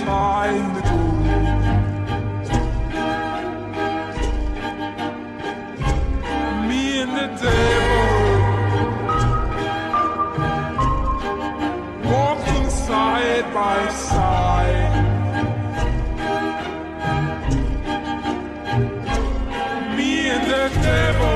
time ago. Me and the devil walking side by side. Me and the devil